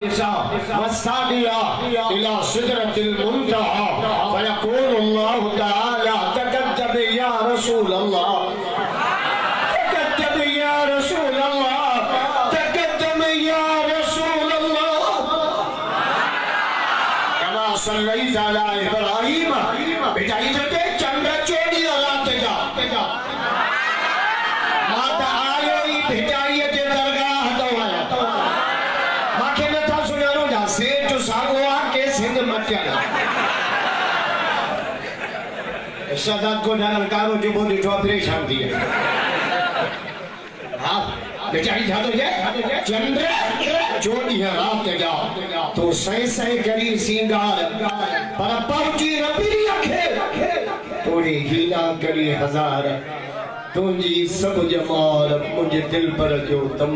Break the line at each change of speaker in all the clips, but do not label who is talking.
वस्तादिया इला सिदरतिल मुंतहा फयकूलु अल्लाहु तआला तकद्दब या रसूल अल्लाह तकद्दब या रसूल अल्लाह तकद्दब या रसूल अल्लाह कमा सल्लैत अला इब्राहीम बेटा इधर देख चंद्र चोरी रात जा माता आयो ही भेटाइए ते दरगाह दवाया माके न था सुनानो जा से जो सागवा के सिंध मटिया शदात को डालकारो जो बोली तो परेशान दिए हां बेचारी जा तो चंद्र चोरी रात जा तो सही सही करी सिंगार पर पहुंची रबी रखे थोड़ी हीला करी हजार तुझी सब जमाल मुझे दिल पर जो तम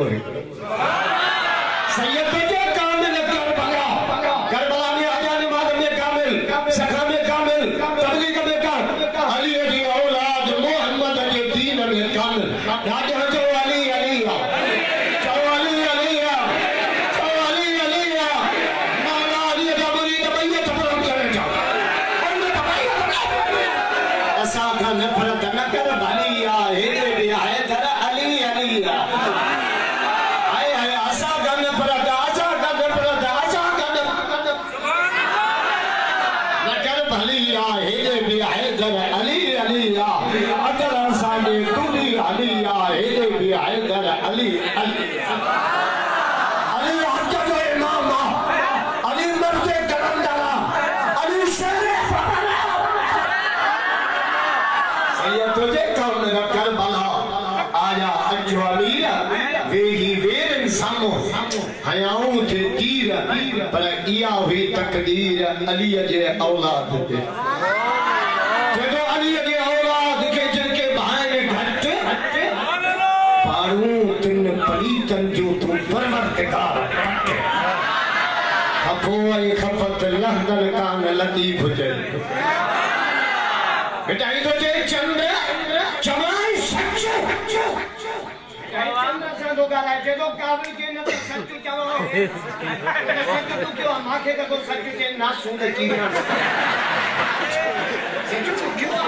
सैयद के कामिल करबला में आजा नमाज में कामिल सखा में कामिल तबलीग में कामिल अली की औलाद मोहम्मद के दीन में कामिल राजा जो अली अली नफरत न कर भलिया हेरे भी है दर अली अली आए है आशा का नफरत आशा का नफरत आशा का न कर भलिया हेरे भी है दर अली अली अगर साडे तुली अली हेरे भी है दर अली अली अली हक जो इमाम अली मर्द करंदारा अली शेर तुझे कौन रखकर बला आया अज्जो अमीर वेही वेर इंसानो हयाऊं थे तीर पर इया हुई तकदीर अली जे औलाद थे जो अली जे औलाद के जिनके भाई घट पारूं तिन पलीतन जो तू परवरदिगार खफोए खफत लहदर कान लतीफ जे बेटा ये तो चंद्र जमाई सच्चो चंद्र से दो गाला जे दो काबिल के न सच्चो चलो सच्चो तो क्यों माखे का को सच्चो के ना सुन की सच्चो तो क्यों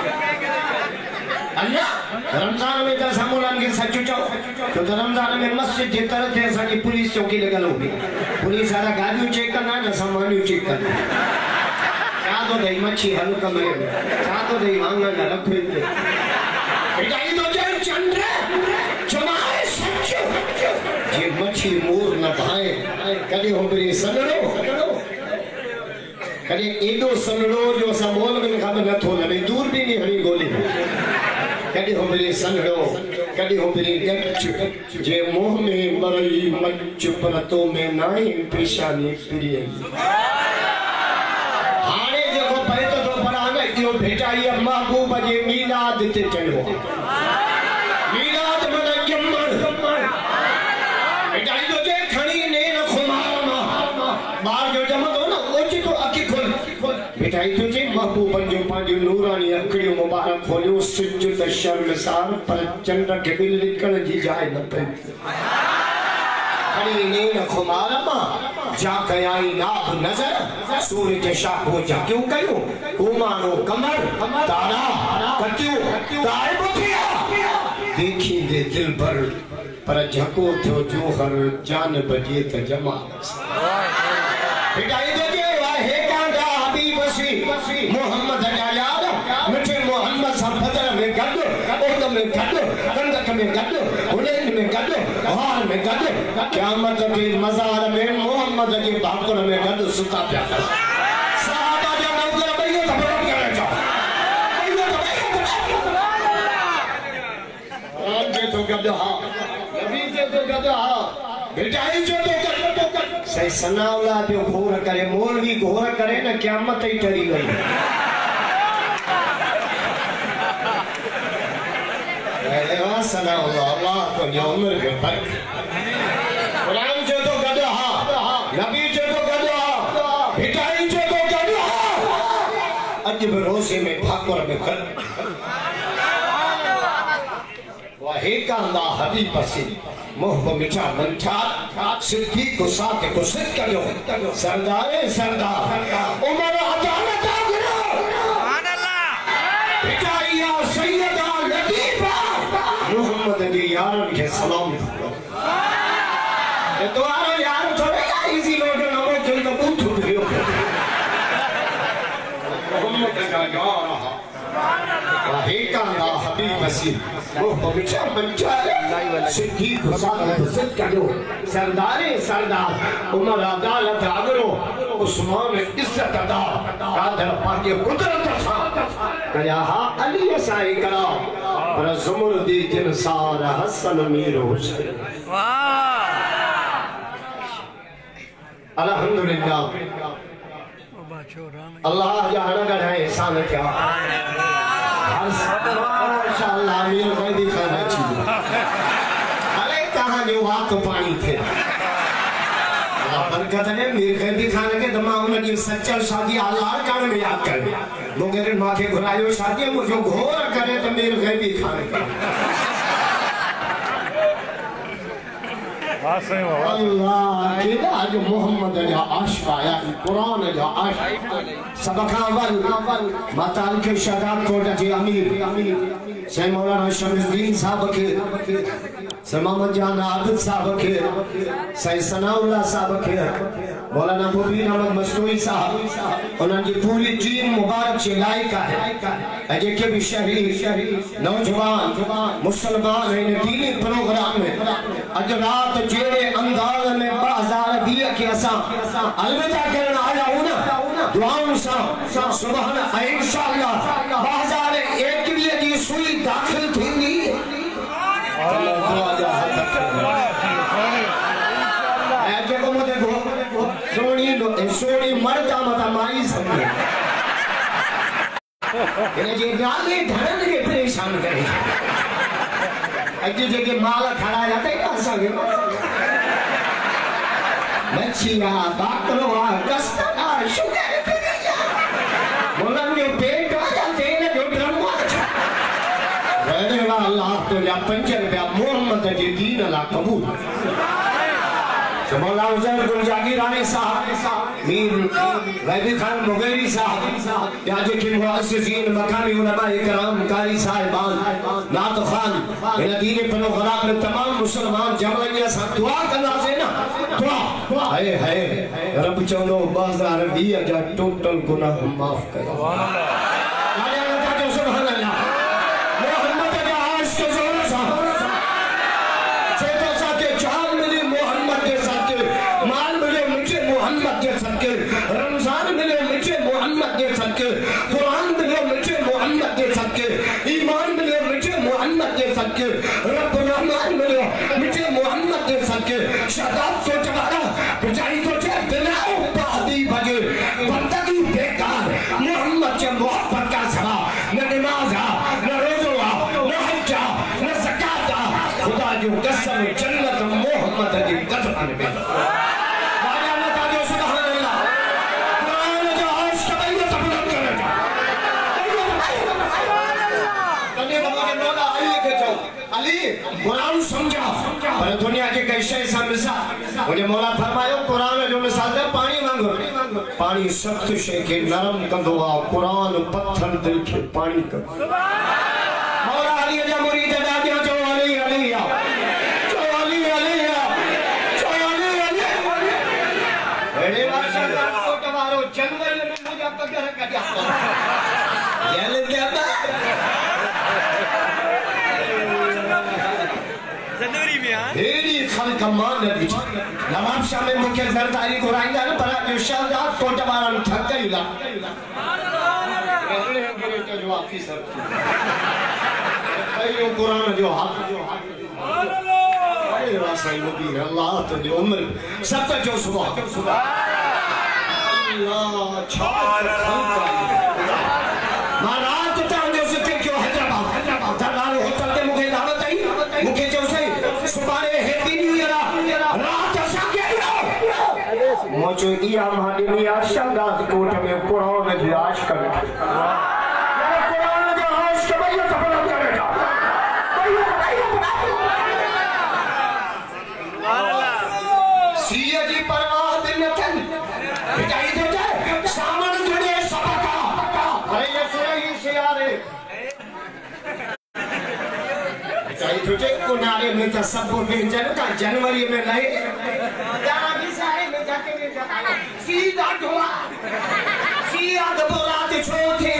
अल्लाह रमजान में तो सामूलान के सच्चो चाहो तो रमजान में मस्जिद की तरह थे सारी पुलिस चौकी लगा लो पुलिस सारा गाड़ी चेक करना ना सामान चेक करना तो दही मच्छी हल कमरे में तो दही मांगा न रखो बेटा ये तो चंद्र जमाए सच्चो ये मच्छी मोर न भाए कभी हो मेरी सनड़ो कभी एडो सनड़ो जो समोल में खबर न थो लगे दूर भी नहीं हरी गोली कभी हो मेरी सनड़ो कभी हो मेरी गच्छ जे मोह में मरई मच्छ परतो में नाई पेशानी प्रिय यो बेटा ये महबूब जे मीलाद ते चलो मीलाद मन जम्मन बेटा जो जे खणी ने न खुमार बार जो जमा दो ना ओची तो अकी खोल बेटा ये जे महबूब जो पांजो नूरानी अखड़ियों मुबारक खोलियो सिजद शर्मसार पर चंद्र के बिल निकल जी जाए न पे खणी ने न खुमार जा कयाई नाब नजर सूरज शाह हो जा क्यों कयो उमानो कमर तारा कटियो ताइब थिया देखी दे दिल भर पर झको थियो जोहर जान बजे त जमा बेटा ये जे वाहे कांदा हबीब सी मोहम्मद जा याद मिठे मोहम्मद सा बदर में गड ओद में गड कंदक में गड हुनैन में गड हार में गड क़यामत के मजार में मोहम्मद जी भाकुर में गड सुता पिया सहाबा जा मौजूद भईयो तो बड़ा करे जा जे तो गड हा नबी जे तो गड हा बेटा ही जो तो सही सनावला पे घोर करे मौलवी घोर करे ना क़यामत ही टरी गई अल्लाह को उम्र के बरकत कुरान जो तो गद हा नबी जो तो गद हा हिटाई जो तो गद हा अज रोजे में ठाकुर में कर वाहे कांदा हबीब सी मोह मिठा मंठा सिद्दीक को साके को सिद्ध करो सरदारे सरदार उमर अदालत आगरो सुभान अल्लाह पिटाइया सैयदा लतीफा मोहम्मद के यारन के सलाम ये तो आरो यार थोड़े इजी लोग नमो जल का बूथ उठ गयो मोहम्मद का यार वाहे का ना हबीब वसी वो पवित्र बच्चा सिद्दीक को सिद्ध करो सरदारे सरदार उमर अदालत आगरो उस्मान इज्जत अदा कादर पाके कुदरत सा कया अली साई करा पर जुमरदी जिन सार हसन मीरो वाह अल्हम्दुलिल्लाह अल्लाह जहां का है एहसान क्या माशाअल्लाह मीर भाई दिखाना चाहिए अरे कहां जो वाक पानी थे बरकत ने मीर भाई दिखाने के दिमाग में सच्चा शादी अल्लाह का में याद कर लोग माथे घुरायो शादी मुझे घोर करे तो मीर भाई दिखाने अल्लाह केदा जो मोहम्मद जा आशिक आया कुरान जा आशिक सबका अव्वल माताल के शहजाद कोट के अमीर से मौलाना शमसुद्दीन साहब के से मोहम्मद जान आबिद साहब के से सनाउल्लाह साहब के मौलाना मुबीन अहमद मस्तूरी साहब उनकी पूरी टीम मुबारक से लायक है जेके भी शहरी नौजवान मुसलमान इन दीनी प्रोग्राम में अज रात जेड़े अंदाज में 2020 के असा अलविदा करना आया हूं दुआओं सा सुभान इंशाअल्लाह 2021 की सुई दाखिल थींदी सोनी मरता मता माई समझे इन्हें जे गाले धरन के परेशान करे अजे जे माल खड़ा जाते है संगे मच्छिया बाकरोआ कस्ता शुगर बोलन जो पेट आ जाते हैं जो ड्रम रहने वाला अल्लाह तो या 5 रुपया मोहम्मद के दीन ला कबूल मौला हुसैन गुल जागीरानी साहब मीर वैदी खान मुगेरी साहब याजे के मुअस्सिसीन मकामी उलमा इकराम कारी साहिबान नात खान इन दीन प्रोग्राम में तमाम मुसलमान जमैया सा दुआ करना से ना दुआ हाय हाय रब चलो 2020 जा टोटल गुनाह माफ कर सुभान अल्लाह सुभान अल्लाह मोहम्मद के आश के जोर सा छोटा सा के जान मिली मोहम्मद के माल मिले मुझे मोहम्मद के सदके रमजान मिले मुझे मोहम्मद के सदके कुरान मिले मुझे मोहम्मद के सदके ईमान मिले मुझे मोहम्मद के सदके रब रहमान मिले मुझे मोहम्मद के सदके शहादत को चढ़ाना बेचारी को चढ़ दिलाओ बादी बजे बंदगी बेकार मोहम्मद से मोहब्बत का सवा न नमाज न रोजा न हज न ज़कात खुदा जो कसम जन्नत मोहम्मद की कदम में कुरान समझा पर दुनिया के कैसे समझा मुझे मौला फरमायो कुरान जो मिसाल दे पानी मांगो पानी सख्त शे के नरम कंदो आ कुरान पत्थर दिल के पानी कर मौला अली जा मुरीद दादिया जो अली अली जो अली अली जो अली अली बड़े बादशाह को तवारो जंगल में मुझे पकड़ कर जाता ये ले जाता तेरी खल्क मान नबी नवाब शाह में मुख्य सरदारी को राइंदा न बड़ा जो शहजाद कोट मारन थक गईला रहने हैं गिरे तो जो आपकी सब कई कुरान जो हाथ सुभान अल्लाह अरे वासई नबी अल्लाह तो जो उम्र सबका जो सुभान अल्लाह छाल महाराज तांगे से क्यों हैदराबाद दरबार होटल के मुझे दावत आई मुझे जो से सुबह हैप्पी न्यू ईयर रात साके मुझे इया महादेवी आशादात कोट में कुरान की आश कर कुरान की आश के भाई तपला करेगा रे चाहे तुझे कुनारे में तो सब व्यंजन का जनवरी में लाए जाना भी सारे में जाके में जाता सीधा ढोला सीधा दबोला ते छोटे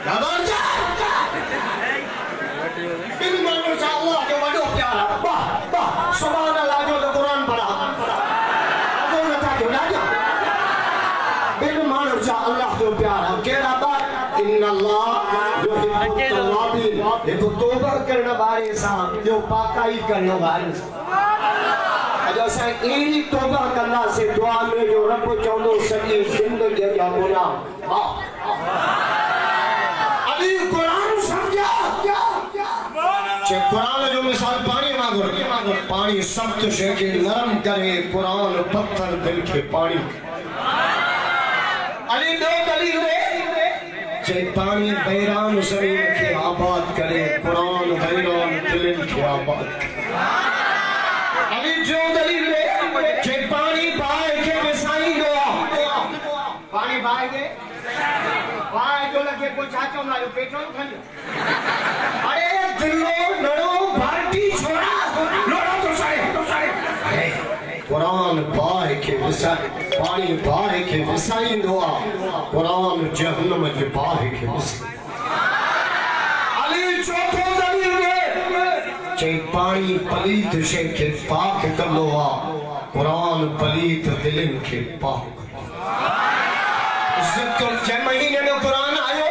जबरदस्त इन मानो सा अल्लाह जो बड़ो प्यारा वाह वाह सुभान अल्लाह जो कुरान पढ़ा जो न था जो ना बिन मानो सा अल्लाह जो प्यारा केड़ा बात इन अल्लाह जो तौबीन ये तो तौबा करने वाले सा जो पाकाई करने वाले अजो सा एरी तौबा करना से दुआ में जो रब चौंदो सॼी ज़िंदगी जा गुनाह वाह अभी कुरान समझा चे कुरान जो मिसाल पानी मांगो पानी सख्त शे के नरम करे कुरान पत्थर दिल के पानी अली दो दलील चे पानी बैरान शरीर के आबाद करे कुरान बैरान दिल के आबाद अली जो दलील चे पानी पाए के विसाई दो पानी पाए के पाए जो लगे को छाचो ना जो पेट्रोल खंड अरे दिलो नड़ो बाल्टी छोड़ा लोड़ा तो सारे कुरान पाए के विसाई पानी पाए के विसाई दो कुरान जहन्नम के पाए के विसाई अली चौथो दलील चे पानी पलीत शे के पाक कर लो कुरान पलीत दिल के पाक जय महीने में कुरान आयो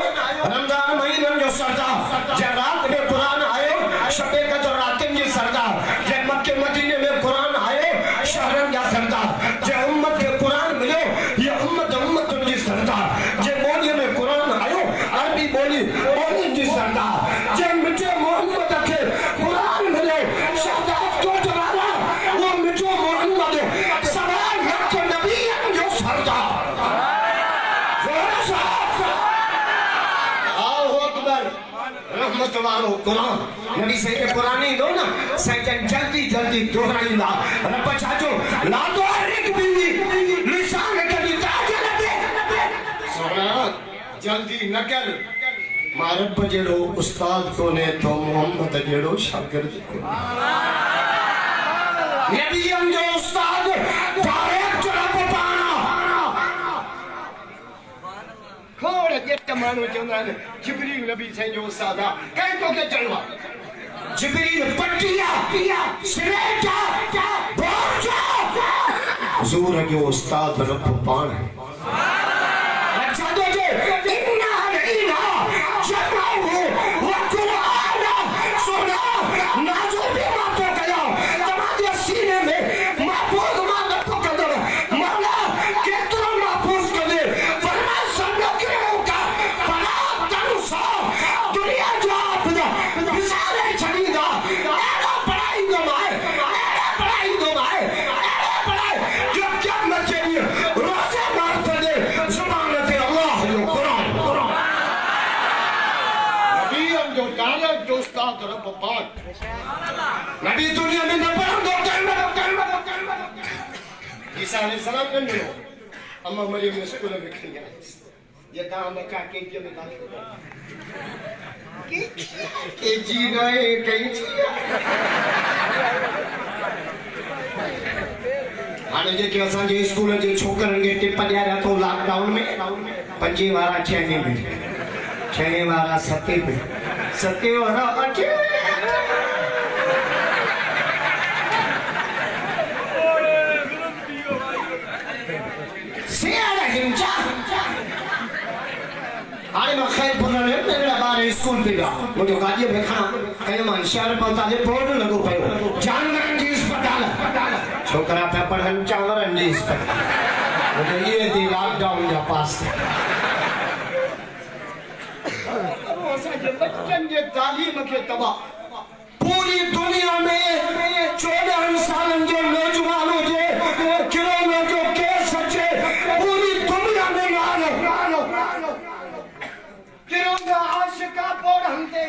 रमजान महीने में जो सरदार जय रात में कुरान आयो शबे कदर रातिन जी सरदार जय मक्के मदीने में कुरान आयो शहरन जा सरदार जय उम्मत के कुरान मिलो ये उम्मत जी सरदार जय बोली में कुरान आयो अरबी बोली जी सरदार जय मिठे मोहम्मद के कुरान मिलो शहदाद को जवाना वो मिठो मोहम्मद सवाल लख नबी जो सरदार रहमत वालो कुरान नबी से के पुरानी दो ना सजन जल्दी जल्दी दोहराइंदा रब चाचो ला दो एक बीवी लिसान कदी ताज लगे सोना जल्दी न कर मारब जेड़ो उस्ताद को ने तो मोहम्मद जेड़ो शागिर्द को नबी हम जो उस्ताद डायरेक्ट रब पाना खोड़ जेट मानो चंदा ने जिब्रील नबी से जो सादा कह तो के चलवा जिब्रील पटिया सिरेटा बोझा हुजूर के उस्ताद रब पान अच्छा दो जे इन्ना इना जमाऊ व कुरान सुना नाजो भी मत करो तुम्हारे सीने में महफूज मान रखो कदर मौला कितना महफूज कर दे वरना सब के का बड़ा तनुसा दुनिया जो आपदा विसारे छड़ीदा एड़ा पढ़ाई दो माए जो क्या मचेगी रोजे मारते दे ज़मानत अल्लाह जो कुरान नबी हम जो काले जो उस्ताद रब पाक नबी दुनिया में न पढ़ो दो ईसा अलैहिस्सलाम ने मिलो अम्मा मरियम ने स्कूल में खिया ये काम में का के में दाखिल के जी गए कहीं हाने जे के असा जे स्कूल जे छोकरन के टिप दिया तो लॉकडाउन में 5 वारा 6 में 6 वारा 7 में 7 वारा 8 सियारा हिंचा आने में खैर पुरने मेरे बारे स्कूल पे गया मुझे गाड़ी में खाना कहीं मान शहर पहुंचा दे बोर्ड लगो पे जानवर जी अस्पताल छोकरा पे पढ़न चावर जी अस्पताल मुझे ये दी लॉकडाउन का पास वो साजे बच्चन जे तालीम के तबाह पूरी दुनिया में 14 सालन जो नौजवानों जे किलोमीटर के सच्चे पूरी दुनिया में मारो किरोंगा आशिका पढ़ते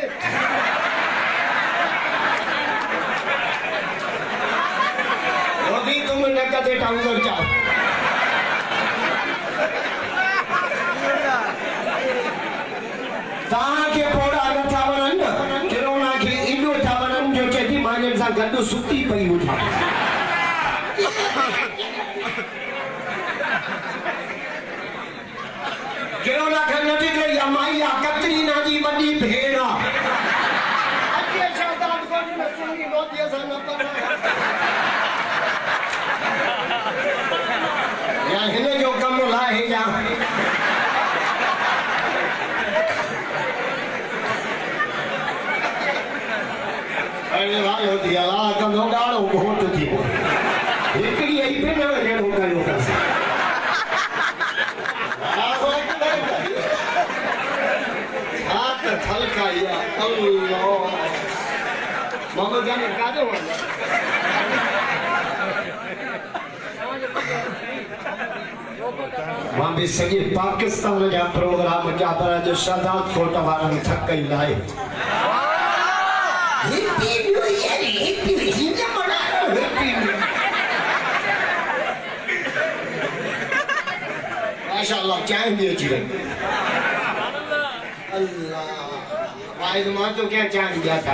मोदी तुम न कदे टांगर जाओ माइन सा गड्डू सुती पई उठा केरो ना करने के या माई या कतरी ना जी बड़ी भेड़ा अच्छे शादात को न सुनी लोटिया सा न पर या हिने जो कम लाए जा अरे भाई हो दिया ला कम गाड़ो बहुत थी एकड़ी आई पे न केड़ो कयो हाथ हल्का या अल्लाह मामा जाने कादो वहां भी सॼे पाकिस्तान जा प्रोग्राम जा पर जो शादात कोट वारन थक कई लाए माशाअल्लाह चाय भी अच्छी लगी अल्लाह वाहिद मां तो क्या चाय दिया था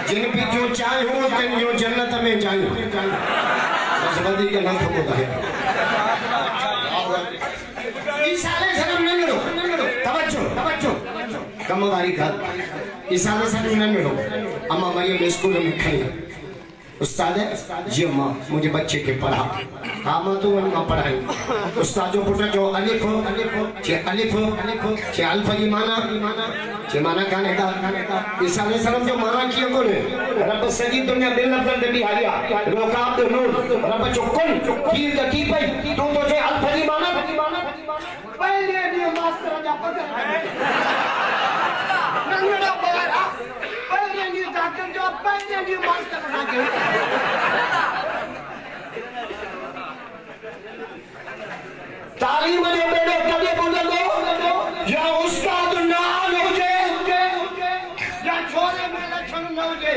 जिन भी जो चाय हो तिन जो जन्नत में जाए बस बदी के नाम को है इसाले सनम न मिलो तवज्जो कमवारी का इसाले सनम न मिलो अम्मा मरियम स्कूल में खड़ी उस्ताद जी मां मुझे बच्चे के पढ़ा हां मां तो मां पढ़ाई उस्ताद जो पुट जो अलिफ जे अलिफ जे अल्फ की माना जे माना काने का ईसा अलैहि सलाम जो माना कियो कोने रब सजी दुनिया दिल लफ्ज़ दे हारिया रोकाब दे नूर रब चुकन की तकी पई तू तो जे अल्फ की माना पहले दी मास्टर जा पकड़ नंगड़ा बारा पहले दी डॉक्टर जो पहले दी मास्टर ना के तालीम दे बेड़े कदे बोलो या उस्ताद ना हो जे या छोरे में लक्षण न हो जे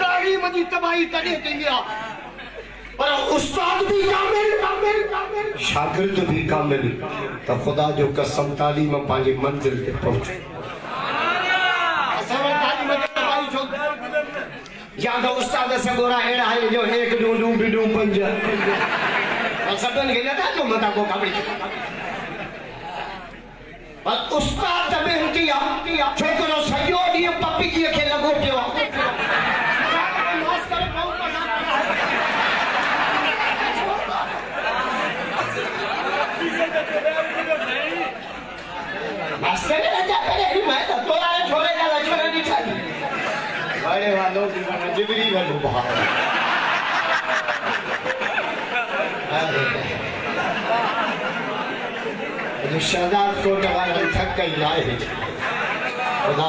तालीम दी तबाही कदे थींदी पर उस्ताद भी कामिल शागिर्द भी कामिल तो खुदा जो कसम तालीम पांजी मंजिल पे पहुंचे असल तालीम दी तबाही छो या तो उस्ताद से गोरा एड़ा है जो एक डू बिडू पंज सदन के लगा तो मता को कबड़ी पर उस्ताद तबे हुतिया छोकरो सजो दी पप्पी की के लगो पियो मास्टर मास्टर ने लगा करे मैं तो आए छोरे का लछोरा नहीं था बड़े वालों की जिबरी वालों बाहर शादात को टवारन थक गई लाए खुदा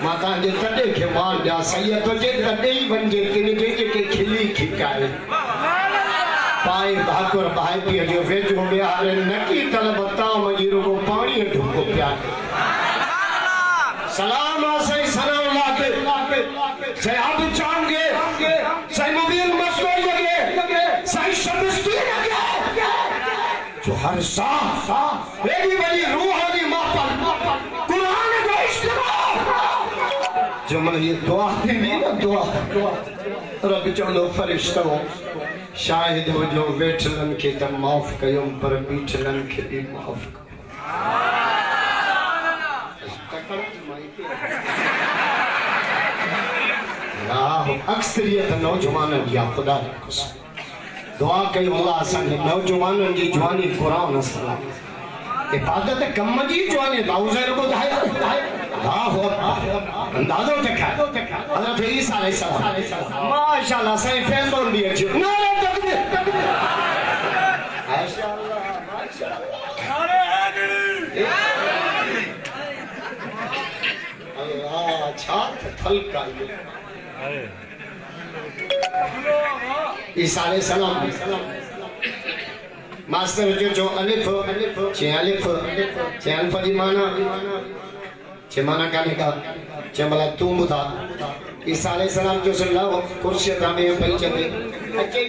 माता जे तडे के मार जा सैयद तो जे तडे ही बन जे तिन के खिली खिकाए पाए भाकुर भाई पी जो वेजो बिहार नकी तल बताओ मजीरो को पानी ढुको प्यार सलाम आसे सलाम लाके से अब चांगे से मोबिल मस्तो लगे से शमस्ती लगे जो हर सांस बड़ी बड़ी रूहानी मापन कुरान का इस्तेमाल जो मन ये दुआ थी ना दुआ रब चलो फरिश्तों शाहिद हो जो वेठलन के त माफ कयो पर बीठलन के भी माफ अक्सरियत नौजवान या खुदा ने कसम दुआ कई अल्लाह संग नौजवानों की जवानी कुरान सलाम इबादत कम जी जवानी दाऊज़र को दाया अल्लाहु अकबर अंदाजो तक हज़रत ईसा अलैहिस्सलाम माशाअल्लाह सही फैल बोल दिए जी नारे तकबीर माशाअल्लाह माशाअल्लाह नारे अल्लाह छात थलका ईसा अलैहिस्सलाम मास्टर जो अलिफ चे अल्फ दी माना चे माना काने का चे मला तू बुधा ईसा अलैहिस्सलाम जो सल्लल्लाहु कुर्सी पे बैठे अच्छे